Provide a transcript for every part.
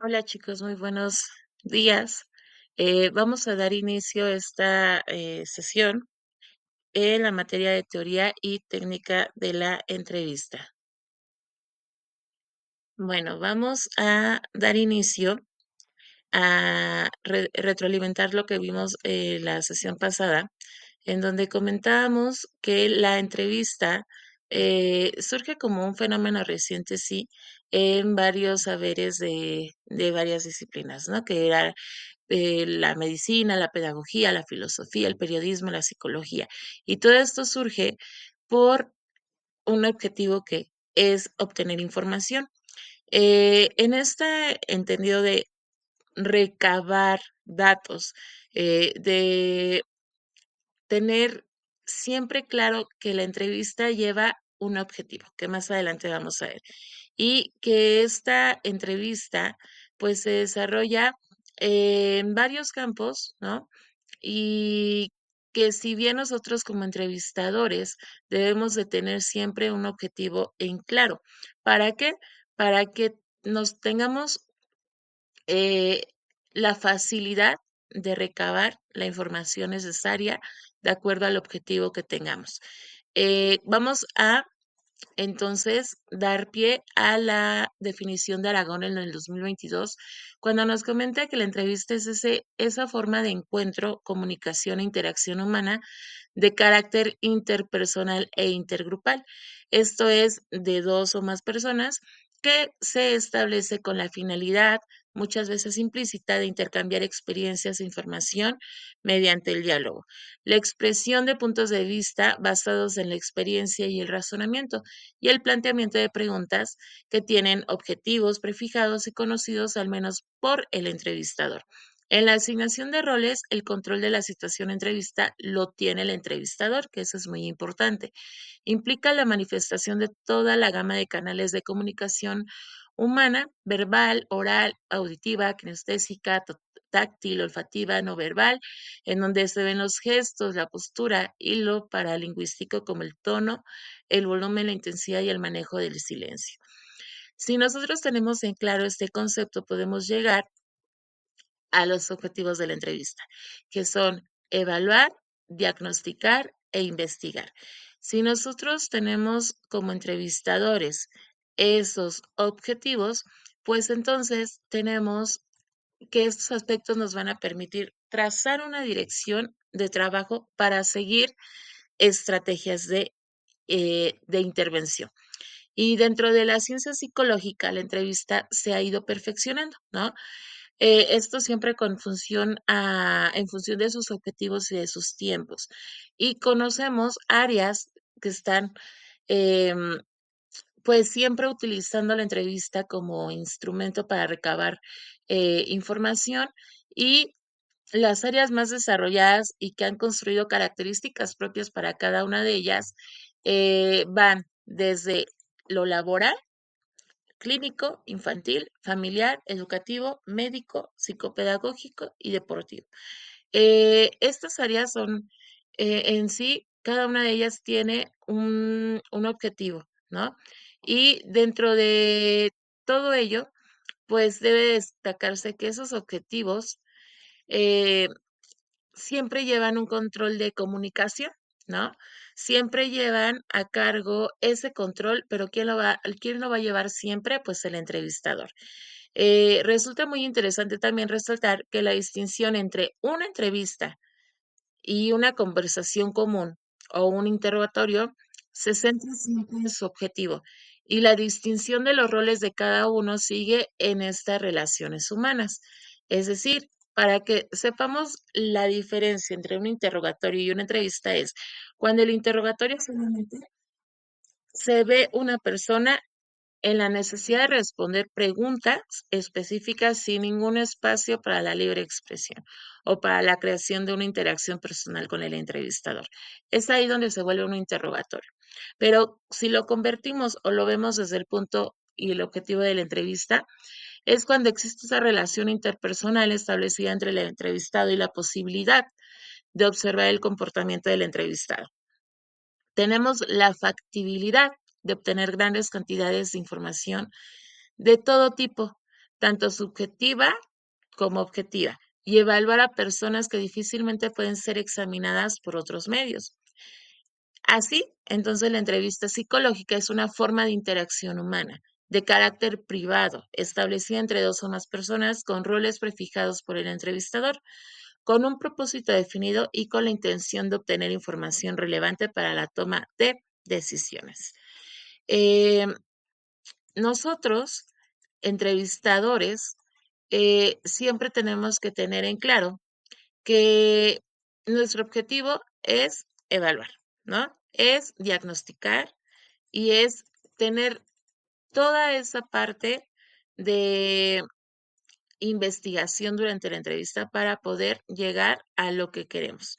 Hola chicos, muy buenos días. Vamos a dar inicio a esta sesión en la materia de teoría y técnica de la entrevista. Bueno, vamos a dar inicio a retroalimentar lo que vimos la sesión pasada, en donde comentábamos que la entrevista surge como un fenómeno reciente, sí, en varios saberes de varias disciplinas, ¿no? Que era la medicina, la pedagogía, la filosofía, el periodismo, la psicología. Y todo esto surge por un objetivo que es obtener información. En este entendido de recabar datos, de tener siempre claro que la entrevista lleva un objetivo, que más adelante vamos a ver, y que esta entrevista, pues, se desarrolla en varios campos, ¿no? Y que si bien nosotros como entrevistadores debemos de tener siempre un objetivo en claro, ¿para qué? Para que nos tengamos eh, la facilidad de recabar la información necesaria de acuerdo al objetivo que tengamos. Vamos a entonces dar pie a la definición de Aragón en el 2022, cuando nos comenta que la entrevista es esa forma de encuentro, comunicación e interacción humana de carácter interpersonal e intergrupal. Esto es de dos o más personas que se establece con la finalidad, muchas veces implícita, de intercambiar experiencias e información mediante el diálogo. La expresión de puntos de vista basados en la experiencia y el razonamiento y el planteamiento de preguntas que tienen objetivos prefijados y conocidos al menos por el entrevistador. En la asignación de roles, el control de la situación entrevista lo tiene el entrevistador, que eso es muy importante. Implica la manifestación de toda la gama de canales de comunicación humana, verbal, oral, auditiva, kinestésica, táctil, olfativa, no verbal, en donde se ven los gestos, la postura y lo paralingüístico como el tono, el volumen, la intensidad y el manejo del silencio. Si nosotros tenemos en claro este concepto, podemos llegar a los objetivos de la entrevista, que son evaluar, diagnosticar e investigar. Si nosotros tenemos como entrevistadores esos objetivos, pues entonces tenemos que estos aspectos nos van a permitir trazar una dirección de trabajo para seguir estrategias de intervención. Y dentro de la ciencia psicológica, la entrevista se ha ido perfeccionando, ¿no? Esto siempre en función de sus objetivos y de sus tiempos. Y conocemos áreas que están, em, pues, siempre utilizando la entrevista como instrumento para recabar, información, y las áreas más desarrolladas y que han construido características propias para cada una de ellas, van desde lo laboral, clínico, infantil, familiar, educativo, médico, psicopedagógico y deportivo. Estas áreas son, en sí, cada una de ellas tiene un objetivo, ¿no? Y dentro de todo ello, pues debe destacarse que esos objetivos eh, siempre llevan un control de comunicación, ¿no? Siempre llevan a cargo ese control, pero quién lo va a llevar siempre? Pues el entrevistador. Resulta muy interesante también resaltar que la distinción entre una entrevista y una conversación común o un interrogatorio se centra siempre en su objetivo y la distinción de los roles de cada uno sigue en estas relaciones humanas. Es decir, para que sepamos la diferencia entre un interrogatorio y una entrevista es cuando el interrogatorio solamente se ve una persona en la necesidad de responder preguntas específicas sin ningún espacio para la libre expresión o para la creación de una interacción personal con el entrevistador. Es ahí donde se vuelve un interrogatorio. Pero si lo convertimos o lo vemos desde el punto y el objetivo de la entrevista, es cuando existe esa relación interpersonal establecida entre el entrevistado y la posibilidad de observar el comportamiento del entrevistado. Tenemos la factibilidad de obtener grandes cantidades de información de todo tipo, tanto subjetiva como objetiva, y evaluar a personas que difícilmente pueden ser examinadas por otros medios. Así, entonces la entrevista psicológica es una forma de interacción humana, de carácter privado, establecida entre dos o más personas con roles prefijados por el entrevistador, con un propósito definido y con la intención de obtener información relevante para la toma de decisiones. Eh, Nosotros, entrevistadores, siempre tenemos que tener en claro que nuestro objetivo es evaluar, ¿no? Es diagnosticar y es tener toda esa parte de investigación durante la entrevista para poder llegar a lo que queremos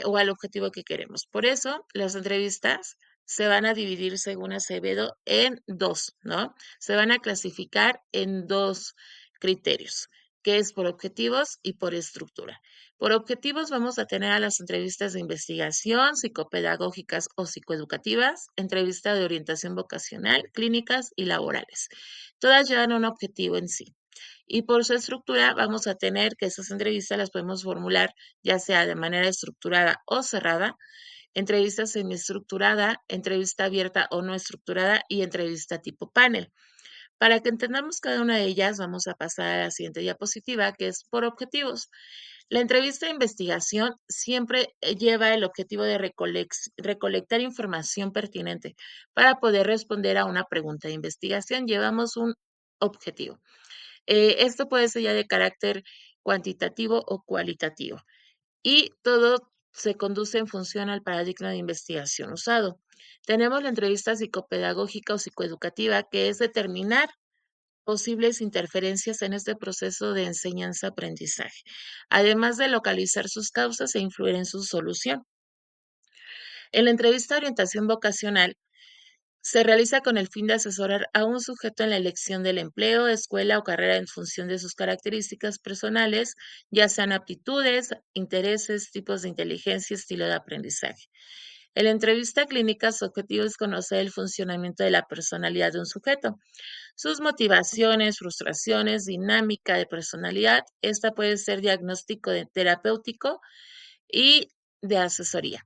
o al objetivo que queremos. Por eso, las entrevistas se van a dividir, según Acevedo, en dos, ¿no? Se van a clasificar en dos criterios, que es por objetivos y por estructura. Por objetivos vamos a tener a las entrevistas de investigación, psicopedagógicas o psicoeducativas, entrevista de orientación vocacional, clínicas y laborales. Todas llevan un objetivo en sí. Y por su estructura vamos a tener que esas entrevistas las podemos formular ya sea de manera estructurada o cerrada, entrevista semiestructurada, entrevista abierta o no estructurada y entrevista tipo panel. Para que entendamos cada una de ellas, vamos a pasar a la siguiente diapositiva, que es por objetivos. La entrevista de investigación siempre lleva el objetivo de recolectar información pertinente para poder responder a una pregunta de investigación. Llevamos un objetivo. Esto puede ser ya de carácter cuantitativo o cualitativo y todo se conduce en función al paradigma de investigación usado. Tenemos la entrevista psicopedagógica o psicoeducativa, que es determinar posibles interferencias en este proceso de enseñanza-aprendizaje, además de localizar sus causas e influir en su solución. En la entrevista de orientación vocacional, se realiza con el fin de asesorar a un sujeto en la elección del empleo, escuela o carrera en función de sus características personales, ya sean aptitudes, intereses, tipos de inteligencia, estilo de aprendizaje. En la entrevista clínica, su objetivo es conocer el funcionamiento de la personalidad de un sujeto, sus motivaciones, frustraciones, dinámica de personalidad. Esta puede ser diagnóstico terapéutico y de asesoría.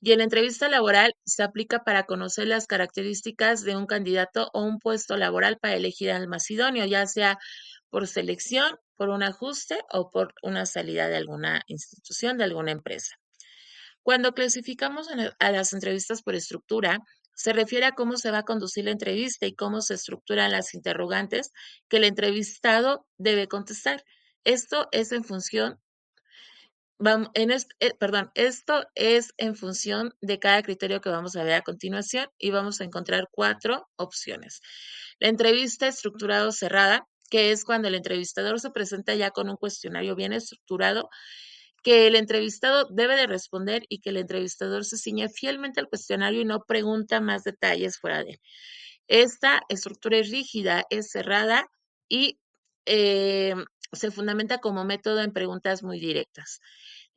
Y en la entrevista laboral se aplica para conocer las características de un candidato o un puesto laboral para elegir al más idóneo, ya sea por selección, por un ajuste o por una salida de alguna institución, de alguna empresa. Cuando clasificamos a las entrevistas por estructura, se refiere a cómo se va a conducir la entrevista y cómo se estructuran las interrogantes que el entrevistado debe contestar. Esto es en función esto es en función de cada criterio que vamos a ver a continuación y vamos a encontrar cuatro opciones. La entrevista estructurada o cerrada, que es cuando el entrevistador se presenta ya con un cuestionario bien estructurado que el entrevistado debe de responder y que el entrevistador se ciñe fielmente al cuestionario y no pregunta más detalles fuera de él. Esta estructura es rígida, es cerrada y eh, se fundamenta como método en preguntas muy directas.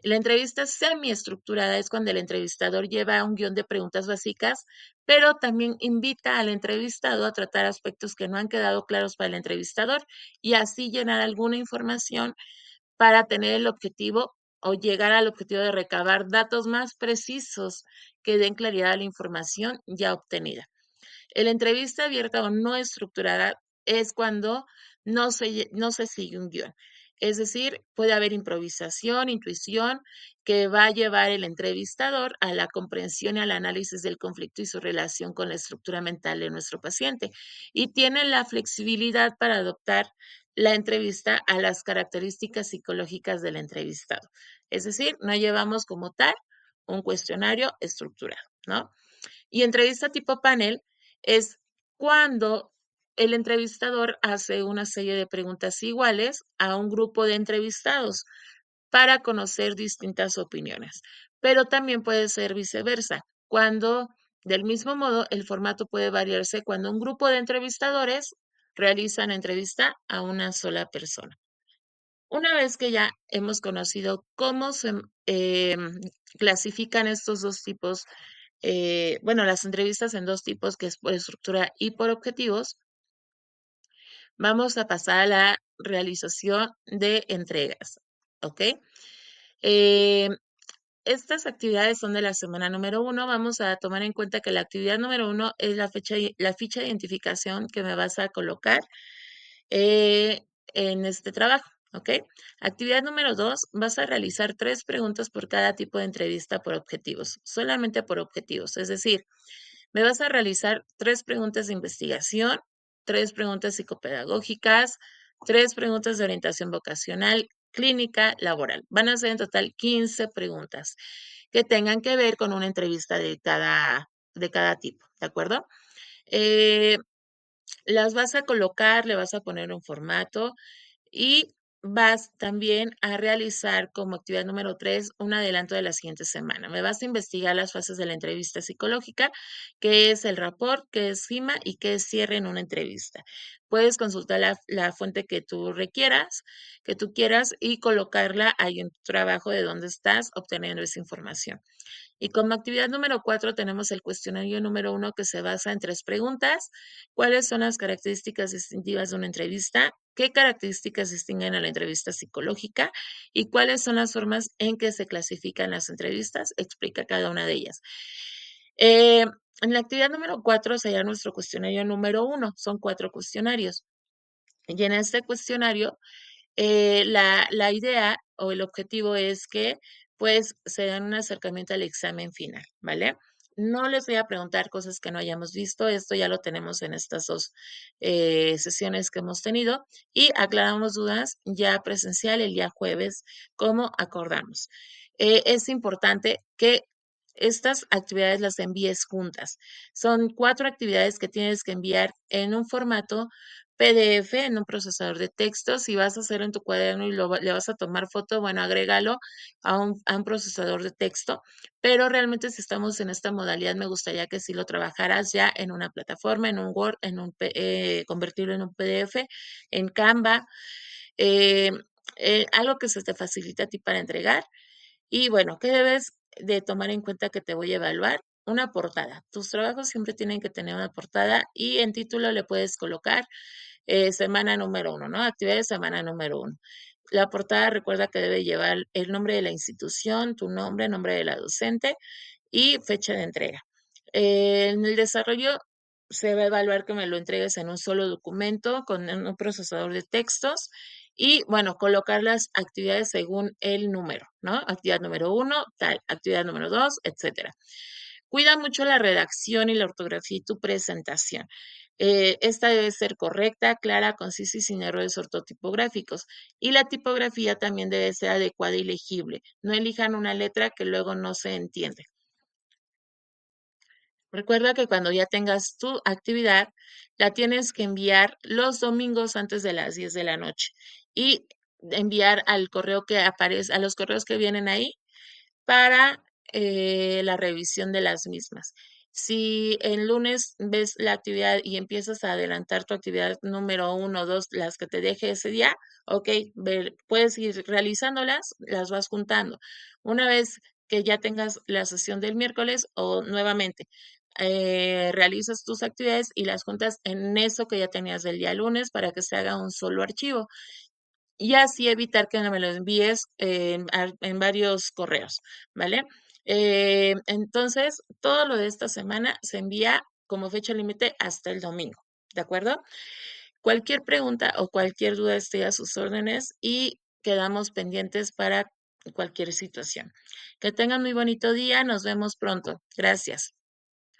La entrevista semiestructurada es cuando el entrevistador lleva un guión de preguntas básicas, pero también invita al entrevistado a tratar aspectos que no han quedado claros para el entrevistador y así llenar alguna información para tener el objetivo o llegar al objetivo de recabar datos más precisos que den claridad a la información ya obtenida. La entrevista abierta o no estructurada es cuando no se sigue un guión. Es decir, puede haber improvisación, intuición, que va a llevar el entrevistador a la comprensión y al análisis del conflicto y su relación con la estructura mental de nuestro paciente. Y tiene la flexibilidad para adoptar la entrevista a las características psicológicas del entrevistado. Es decir, no llevamos como tal un cuestionario estructurado, ¿no? Y entrevista tipo panel es cuando el entrevistador hace una serie de preguntas iguales a un grupo de entrevistados para conocer distintas opiniones. Pero también puede ser viceversa, cuando del mismo modo el formato puede variarse cuando un grupo de entrevistadores realizan entrevista a una sola persona. Una vez que ya hemos conocido cómo se clasifican estos dos tipos bueno, las entrevistas en dos tipos, que es por estructura y por objetivos, Vamos a pasar a la realización de entregas, ¿ok? Eh, Estas actividades son de la semana número uno. Vamos a tomar en cuenta que la actividad número uno es la ficha de identificación que me vas a colocar eh, en este trabajo, ¿ok? Actividad número dos, vas a realizar 3 preguntas por cada tipo de entrevista por objetivos, solamente por objetivos. Es decir, me vas a realizar 3 preguntas de investigación, 3 preguntas psicopedagógicas, 3 preguntas de orientación vocacional, clínica, laboral. Van a ser en total 15 preguntas que tengan que ver con una entrevista de cada tipo, ¿de acuerdo? Eh, las vas a colocar, le vas a poner un formato y vas también a realizar como actividad número 3 un adelanto de la siguiente semana. Me vas a investigar las fases de la entrevista psicológica, qué es el rapport, qué es FIMA y qué es cierre en una entrevista. Puedes consultar la fuente que tú requieras, que tú quieras y colocarla ahí en tu trabajo de dónde estás obteniendo esa información. Y como actividad número 4 tenemos el cuestionario número uno que se basa en 3 preguntas. ¿Cuáles son las características distintivas de una entrevista? ¿Qué características distinguen a la entrevista psicológica? ¿Y cuáles son las formas en que se clasifican las entrevistas? Explica cada una de ellas. Eh, en la actividad número 4 sería nuestro cuestionario número uno. Son 4 cuestionarios. Y en este cuestionario la idea o el objetivo es que, pues, se den un acercamiento al examen final, ¿vale? No les voy a preguntar cosas que no hayamos visto, esto ya lo tenemos en estas 2 sesiones que hemos tenido y aclaramos dudas ya presencial el día jueves, como acordamos. Es importante que estas actividades las envíes juntas. Son 4 actividades que tienes que enviar en un formato PDF en un procesador de texto. Si vas a hacer en tu cuaderno y le vas a tomar foto, bueno, agrégalo a un procesador de texto. Pero realmente si estamos en esta modalidad, me gustaría que si lo trabajaras ya en una plataforma, en un Word, convertirlo en un PDF, en Canva, eh, algo que se te facilite a ti para entregar. Y bueno, ¿qué debes de tomar en cuenta que te voy a evaluar? Una portada. Tus trabajos siempre tienen que tener una portada y en título le puedes colocar semana número uno, ¿no? Actividad de semana número uno. La portada recuerda que debe llevar el nombre de la institución, tu nombre, nombre de la docente y fecha de entrega. En el desarrollo se va a evaluar que me lo entregues en un solo documento con un procesador de textos y, bueno, colocar las actividades según el número, ¿no? Actividad número uno, tal, actividad número dos, etcétera. Cuida mucho la redacción y la ortografía y tu presentación. Esta debe ser correcta, clara, concisa y sin errores ortotipográficos. Y la tipografía también debe ser adecuada y legible. No elijan una letra que luego no se entiende. Recuerda que cuando ya tengas tu actividad, la tienes que enviar los domingos antes de las 10 de la noche y enviar al correo que aparece, a los correos que vienen ahí para la revisión de las mismas. Si el lunes ves la actividad y empiezas a adelantar tu actividad número uno o dos, las que te deje ese día, ok, puedes ir realizándolas, las vas juntando. Una vez que ya tengas la sesión del miércoles o nuevamente realizas tus actividades y las juntas en eso que ya tenías del día lunes para que se haga un solo archivo y así evitar que no me lo envíes en varios correos, ¿vale? Entonces, todo lo de esta semana se envía como fecha límite hasta el domingo, ¿de acuerdo? Cualquier pregunta o cualquier duda estoy a sus órdenes y quedamos pendientes para cualquier situación. Que tengan muy bonito día, nos vemos pronto. Gracias.